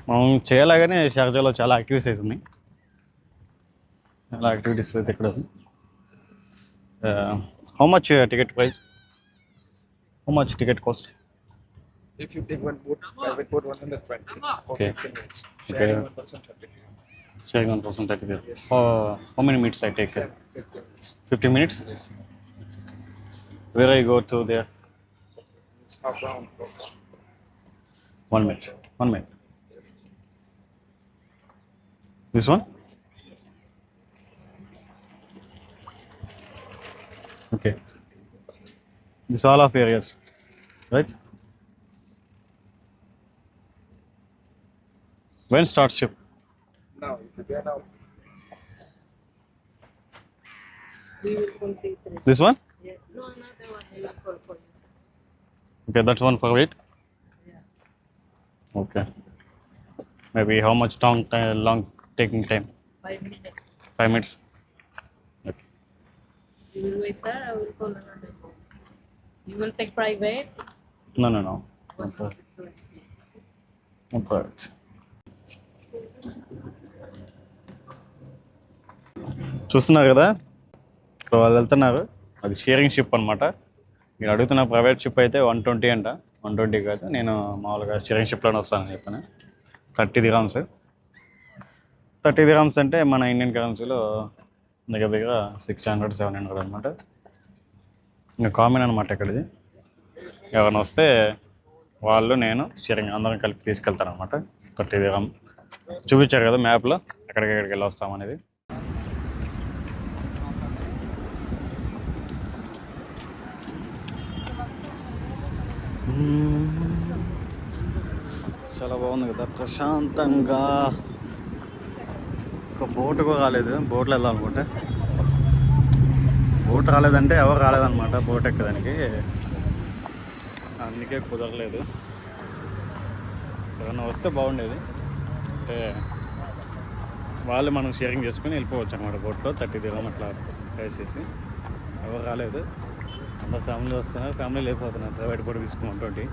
మనం చేయలాగానే షార్జాలో చాలా యాక్టివిటీస్ ఉన్నాయి. చాలా యాక్టివిటీస్ అయితే ఇక్కడ. How much ticket price? How much ticket cost? If you take one boat, private boat 120 for Okay. 15 minutes. Okay. Sharing 1% 30. Sharing 1% at there. Yes. How many minutes I take? 15 minutes. 50 minutes? Yes. Where I go to there? It's half round. 1 minute. 1 minute. Yes. This one? Yes. Okay. This all of areas, right? When starts ship? Now, if you get out, We will complete it. This one? Yeah. No, another one I will call for you. Okay, that's one for it. Yeah. Okay. Maybe how much long taking time? 5 minutes. 5 minutes. Okay. You will wait, sir. I will call another one. You will take private. No. One Okay. is with 20. Okay. చూస్తున్నారు కదా, ఇప్పుడు వాళ్ళు వెళ్తున్నారు. అది sharing ship అనమాట. మీరు అడుగుతున్న private ship అయితే 120 అంట. 120 కాదు, నేను మామూలుగా షేరింగ్ షిప్లోనే వస్తానని చెప్పాను. 30 dirhams. 30 dirhams అంటే మన ఇండియన్ కరెన్సీలో దగ్గర 600 700 అనమాట. ఇంకా కామన్ అనమాట ఇక్కడిది. ఎవరైనా వస్తే వాళ్ళు నేను షేరింగ్ అందరం కలిపి తీసుకెళ్తాను అనమాట. 30 dirham చూపించారు కదా మ్యాప్లో, ఎక్కడికి వెళ్ళి వస్తామనేది. చాలా బాగుంది కదా, ప్రశాంతంగా. ఒక బోట్ కూడా రాలేదు, బోట్లో వెళ్ళాలనుకుంటే. బోట్ రాలేదంటే ఎవరు రాలేదన్నమాట బోట్ ఎక్కడానికి, అందుకే కుదరలేదు. ఎవరైనా వస్తే బాగుండేది. అంటే వాళ్ళు మనం షేరింగ్ చేసుకుని వెళ్ళిపోవచ్చు అనమాట బోట్లో. 30 dirham అట్లా వేసేసి. ఎవరు రాలేదు, అందరు ఫ్యామిలీ వస్తున్నారు, ఫ్యామిలీ వెళ్ళిపోతున్నారు. ప్రైవేట్ బోట్ తీసుకున్నటువంటి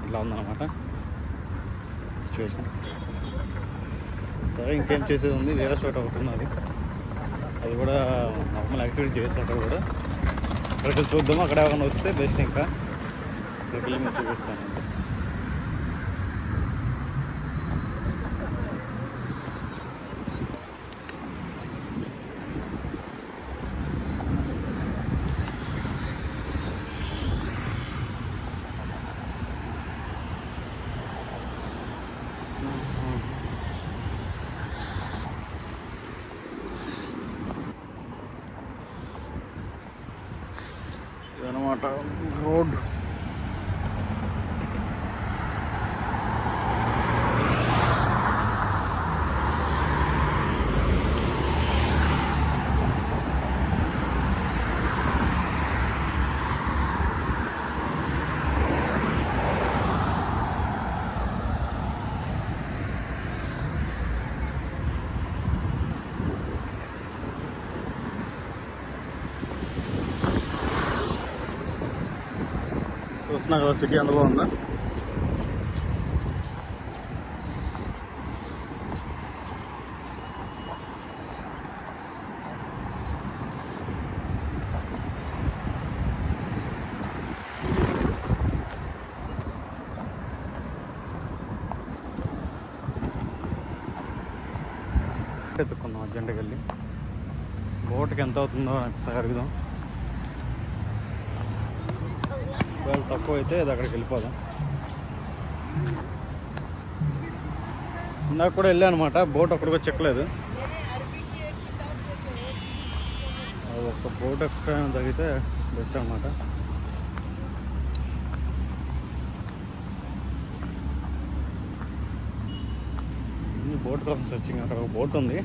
ఇట్లా ఉందన్నమాట సిచ్యువేషన్. సరే, ఇంకేం చేసేది ఉంది, వేరే చోట ఒకటి ఉన్నది, అది కూడా నార్మల్ యాక్టివిటీ చేయొచ్చు. అక్కడ కూడా అక్కడికి చూద్దాము. అక్కడ ఎవరైనా వస్తే బెస్ట్. ఇంకా అక్కడికి వెళ్ళి మేము చూపిస్తాను. ఇదనమాట రోడ్. చూస్తున్నా కదా సిటీ ఎంత బాగుందా. ఎత్తుకుందాం అర్జెంట్కి వెళ్ళి. బోట్కి ఎంత అవుతుందో ఒకసారి అడుగుదాం. ఒకవేళ తక్కువ అయితే అది అక్కడికి వెళ్ళిపోదాం. ఇందాక కూడా వెళ్ళా అనమాట, బోట్ అక్కడికి చెక్కలేదు. ఒక్క బోట్ ఎక్కడైనా తగ్గితే బెస్ట్ అనమాట. బోట్ కోసం సర్చింగ్. అక్కడ ఒక బోట్ ఉంది,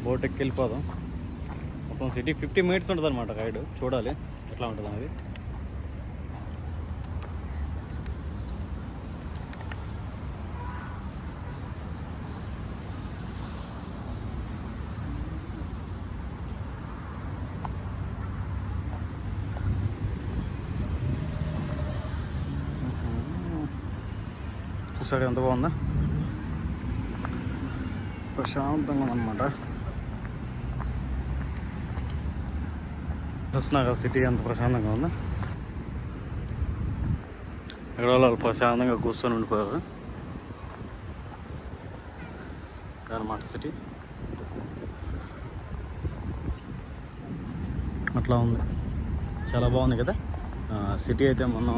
బోట్ ఎక్కి వెళ్ళిపోదాం. మొత్తం సిటీ 50 minutes ఉంటుంది అనమాట రైడ్. చూడాలి ఎట్లా ఉంటుంది అనేది. చూసారు ఎంత బాగుందా, ప్రశాంతంగా ఉందన్నమాట. చూస్తున్నా సిటీ ఎంత ప్రశాంతంగా ఉందా. ఎక్కడ వాళ్ళు ప్రశాంతంగా కూర్చొని ఉండిపోయారు అన్నమాట సిటీ. అట్లా ఉంది, చాలా బాగుంది కదా సిటీ అయితే. మొన్న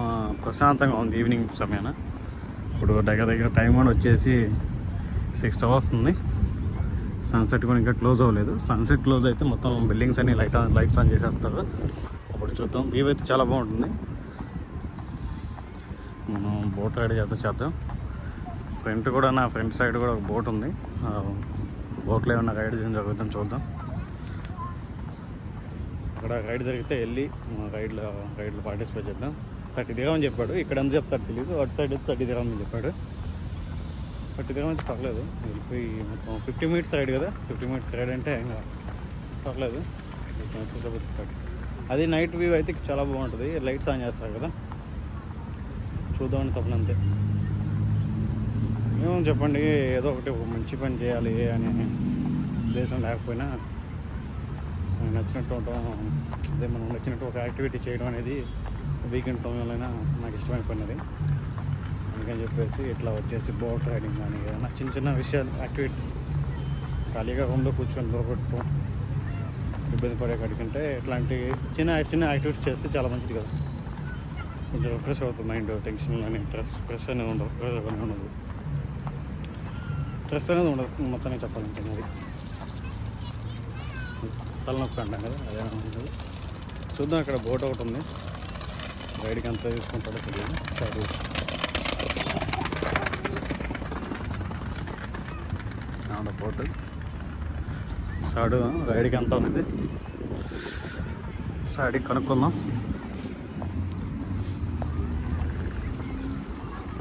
ప్రశాంతంగా ఉంది ఈవినింగ్ సమయాన. ఇప్పుడు దగ్గర టైం కూడా వచ్చేసి 6 hours ఉంది. సన్సెట్ కూడా ఇంకా క్లోజ్ అవ్వలేదు. సన్సెట్ క్లోజ్ అయితే మొత్తం బిల్డింగ్స్ అన్ని లైట్స్ ఆన్ చేసేస్తారు. అప్పుడు చూద్దాం. వ్యూ అయితే చాలా బాగుంటుంది. మనం బోట్ రైడ్ చేద్దాం. నా ఫ్రంట్ సైడ్ కూడా ఒక బోట్ ఉంది. బోట్లో ఏమన్నా రైడ్ జరుగుతుంది చూద్దాం. అక్కడ రైడ్ జరిగితే వెళ్ళి రైడ్లో పార్టిసిపేట్ చేద్దాం. 30 dirham అని చెప్పాడు. ఇక్కడ ఎంత చెప్తాడు తెలియదు. అటు సైడ్ 30 dirham అని చెప్పాడు. 30 dirham అయితే పర్లేదు. వెళ్ళిపోయి మొత్తం 50 minutes రైడ్ కదా. 50 minutes రైడ్ అంటే ఇంకా పర్లేదు. అది నైట్ వ్యూ అయితే చాలా బాగుంటుంది. లైట్స్ ఆన్ చేస్తారు కదా, చూద్దామని తప్పనంతే. ఏమో చెప్పండి, ఏదో ఒకటి మంచి పని చేయాలి అనే ఉద్దేశం లేకపోయినా నచ్చినట్టు ఉంటాం. అదే మనం నచ్చినట్టు ఒక యాక్టివిటీ చేయడం అనేది వీకెండ్ సమయంలో నాకు ఇష్టమైన పని అది. అందుకని చెప్పేసి ఇట్లా వచ్చేసి బోట్ రైడింగ్ కానీ ఏదైనా చిన్న విషయాలు యాక్టివిటీస్ ఖాళీగా రూమ్లో కూర్చొని దొరకట్టు ఇబ్బంది పడే కాడికంటే ఇట్లాంటి చిన్న యాక్టివిటీస్ చేస్తే చాలా మంచిది కదా. కొంచెం రిఫ్రెష్ అవుతుంది మైండ్. టెన్షన్ కానీ స్ట్రెస్ అనేది ఉండదు. స్ట్రెస్ అనేది ఉండదు మొత్తాన్ని చెప్పాలంటే. అది తలనొప్పి అంటాం కదా, అదే ఉండదు. చూద్దాం. ఇక్కడ బోట్ ఒకటి ఉంది. రైడ్కి అంతా తీసుకుంటాడో తెలియదు. సరే బోట్ సాడు రైడ్కి అంతా ఉంది. సాడికి కనుక్కుందాం.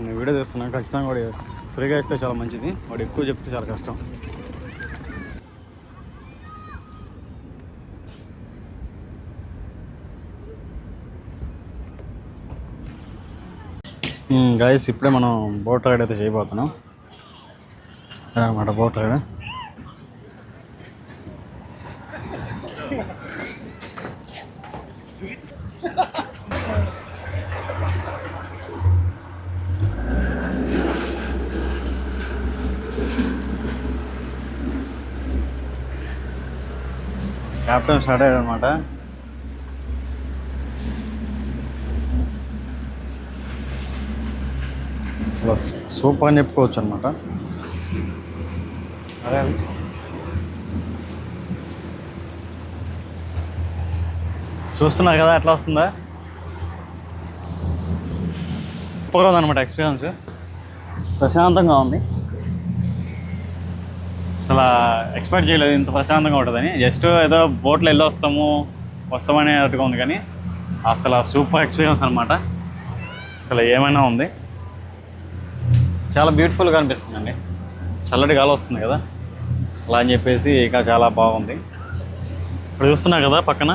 నేను వీడియో చేస్తున్నాను. ఖచ్చితంగా వాడు ఫ్రీగా ఇస్తే చాలా మంచిది. వాడు ఎక్కువ చెప్తే చాలా కష్టం. గైస్ ఇప్పుడే మనం బోట్ రైడ్ అయితే చేయబోతున్నాం అన్నమాట. బోట్ రైడ్ క్యాప్టెన్ స్టార్ట్ అయ్యాడు అనమాట. అసలు సూపర్ అని చెప్పుకోవచ్చు అనమాట. అదే చూస్తున్నారు కదా ఎట్లా వస్తుందా. సూపర్గా ఉందన్నమాట ఎక్స్పీరియన్స్. ప్రశాంతంగా ఉంది. అసలు ఎక్స్పెక్ట్ చేయలేదు ఇంత ప్రశాంతంగా ఉంటుందని. జస్ట్ ఏదో బోట్లో వెళ్ళి వస్తామనేట్టుగా ఉంది, కానీ అసలు సూపర్ ఎక్స్పీరియన్స్ అనమాట. అసలు ఏమైనా ఉంది. చాలా బ్యూటిఫుల్గా అనిపిస్తుందండి. చల్లటి గాలి వస్తుంది కదా, అలా అని చెప్పేసి ఇక చాలా బాగుంది. ఇప్పుడు చూస్తున్నా కదా పక్కన,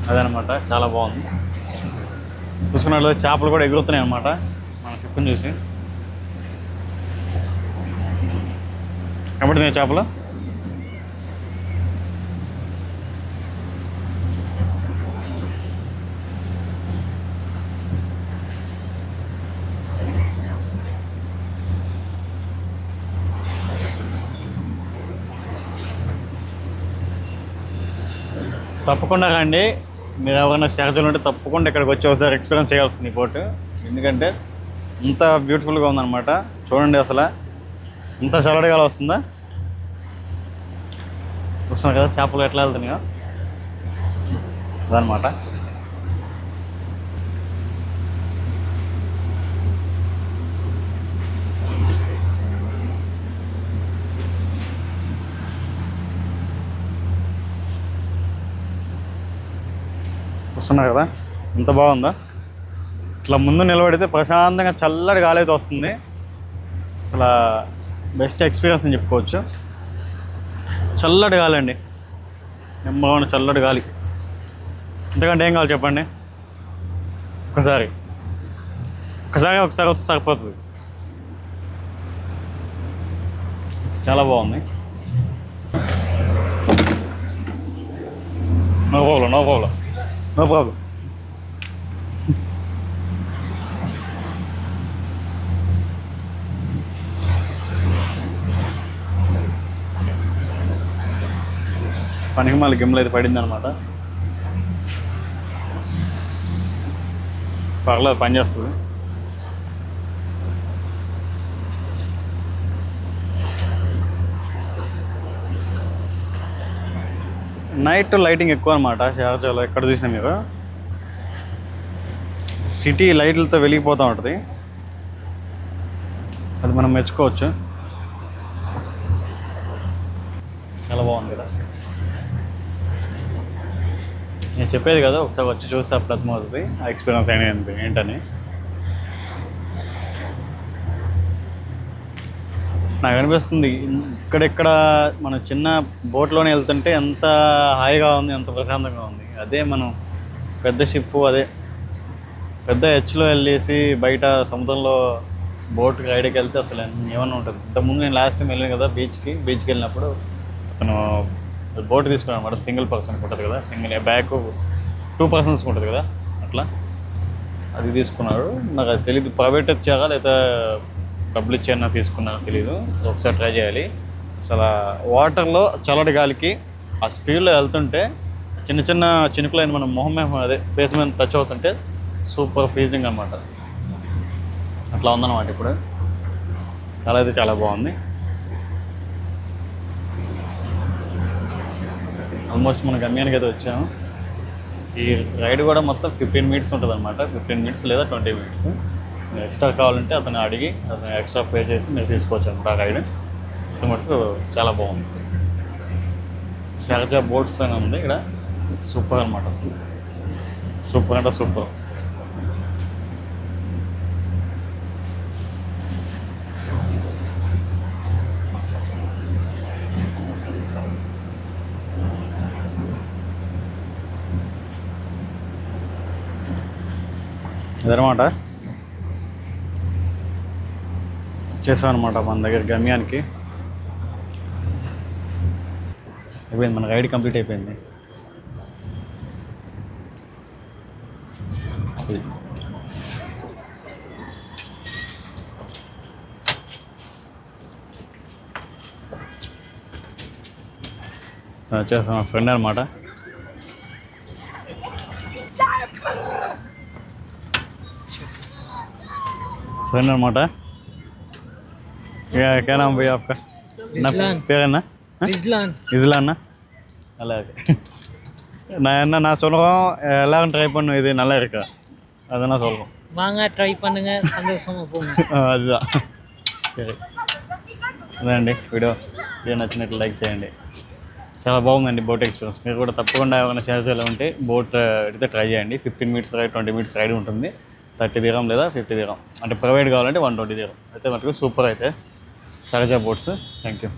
అదనమాట చాలా బాగుంది. చూసుకున్నట్లయితే చేపలు కూడా ఎగురుతున్నాయి అన్నమాట మన షిప్ని చూసి. కాబట్టి చేపలు తప్పకుండా రండి. మీరు ఎవరైనా షార్జాలు ఉంటే తప్పకుండా ఇక్కడికి వచ్చి ఒకసారి ఎక్స్పీరియన్స్ చేయాల్సింది ఈ బోట్. ఎందుకంటే ఇంత బ్యూటిఫుల్గా ఉందన్నమాట. చూడండి అసలు ఇంత చల్లటిగా వస్తుందా. వస్తున్నా కదా చేపలు ఎట్లా వెళ్తున్నాయో అదనమాట. వస్తున్నారు కదా ఎంత బాగుందో. ఇట్లా ముందు నిలబడితే ప్రశాంతంగా చల్లటి గాలి అయితే వస్తుంది. అసలు బెస్ట్ ఎక్స్పీరియన్స్ అని చెప్పుకోవచ్చు. చల్లటి గాలి అండి, నెమ్మగా చల్లటి గాలి. ఇంతకంటే ఏం కావాలి చెప్పండి. ఒకసారి వస్తే సరిపోతుంది. చాలా బాగుంది. No problem. పనికి మళ్ళీ గిమ్లు అయితే పడింది అనమాట. పర్లేదు, పని చేస్తుంది. నైట్ లైటింగ్ ఎక్కువ అనమాట షార్జాలో. ఎక్కడ చూసినా మీరు సిటీ లైట్లతో వెలిగిపోతూ ఉంటుంది. అది మనం మెచ్చుకోవచ్చు. చాలా బాగుంది కదా. నేను చెప్పేది కదా, ఒకసారి వచ్చి చూస్తే అప్పుడు అర్థమవుతుంది ఆ ఎక్స్పీరియన్స్ ఏంటని. నాకు అనిపిస్తుంది ఇక్కడెక్కడ మనం చిన్న బోట్లోనే వెళ్తుంటే ఎంత హాయిగా ఉంది, ఎంత ప్రశాంతంగా ఉంది. అదే మనం పెద్ద షిప్, అదే పెద్ద హెచ్లో వెళ్ళేసి బయట సముద్రంలో బోట్ రైడ్కి వెళ్తే అసలు ఏమన్నా ఉంటుంది. ఇంతకుముందు నేను లాస్ట్ టైం వెళ్ళాను కదా బీచ్కి వెళ్ళినప్పుడు అతను బోట్ తీసుకున్నాను అనమాట. సింగిల్ పర్సన్కి ఉంటుంది కదా, బ్యాక్ 2 పర్సన్స్కి ఉంటుంది కదా, అట్లా అది తీసుకున్నారు. నాకు అది తెలియదు ప్రైవేట్ వచ్చాక లేదా డబ్బులు ఇచ్చాయన్నా తీసుకున్నాను తెలియదు. ఒకసారి ట్రై చేయాలి. అసలు వాటర్లో చల్లటి గాలికి ఆ స్పీడ్లో వెళ్తుంటే చిన్న చిన్న చినుకులైన మన మొహం అదే ఫేస్ మీద టచ్ అవుతుంటే సూపర్ ఫీలింగ్ అనమాట. అట్లా ఉందన్నమాట ఇప్పుడు. చాలా బాగుంది. ఆల్మోస్ట్ మన గమ్యానికి అయితే వచ్చాము. ఈ రైడ్ కూడా మొత్తం 15 మినిట్స్ ఉంటుంది అనమాట. 15 మినిట్స్ లేదా 20 మినిట్స్. ఎక్స్ట్రా కావాలంటే అతను అడిగి అతను ఎక్స్ట్రా పే చేసి మీరు తీసుకోవచ్చు అనమాట ఆ రైడ్. ఇది మటుకు చాలా బాగుంది. షార్జా బోట్స్ అని ఉంది ఇక్కడ. సూపర్ అనమాట. అసలు సూపర్ అంటే సూపర్. ఇదనమాట వచ్చేసాం అనమాట మన దగ్గర గమ్యానికి. అయిపోయింది, మన రైడ్ కంప్లీట్ అయిపోయింది. వచ్చేసాం మా ఫ్రెండ్ అనమాట. फ्रेंड అనమాట. क्या नाम भैया आपका? పేరేనా? இஸ்லான். நல்லா இருக்கு. நான் சொல்கிறோம் எல்லாரும் ட்ரை பண்ணும், இது நல்லா இருக்கா அதெல்லாம் சொல்கிறோம். வாங்க ட்ரை பண்ணுங்க, సంతోషంగా పోండి. அதுதான். సరే అదండి వీడియో నచ్చినట్లు లైక్ చేయండి. చాలా బాగుందండి బోట్ ఎక్స్పీరియన్స్. మీరు కూడా తప్పకుండా ఏమైనా షార్జాలో ఉంటే బోట్ అయితే ట్రై చేయండి. 15 మినిట్స్ రైడ్, 20 మినిట్స్ రైడ్ ఉంటుంది. 30 dirham లేదా 50 dirham. అంటే ప్రైవేట్ కావాలంటే 120 dirham. అయితే మటుకు సూపర్ అయితే షార్జా బోట్స్. Thank you.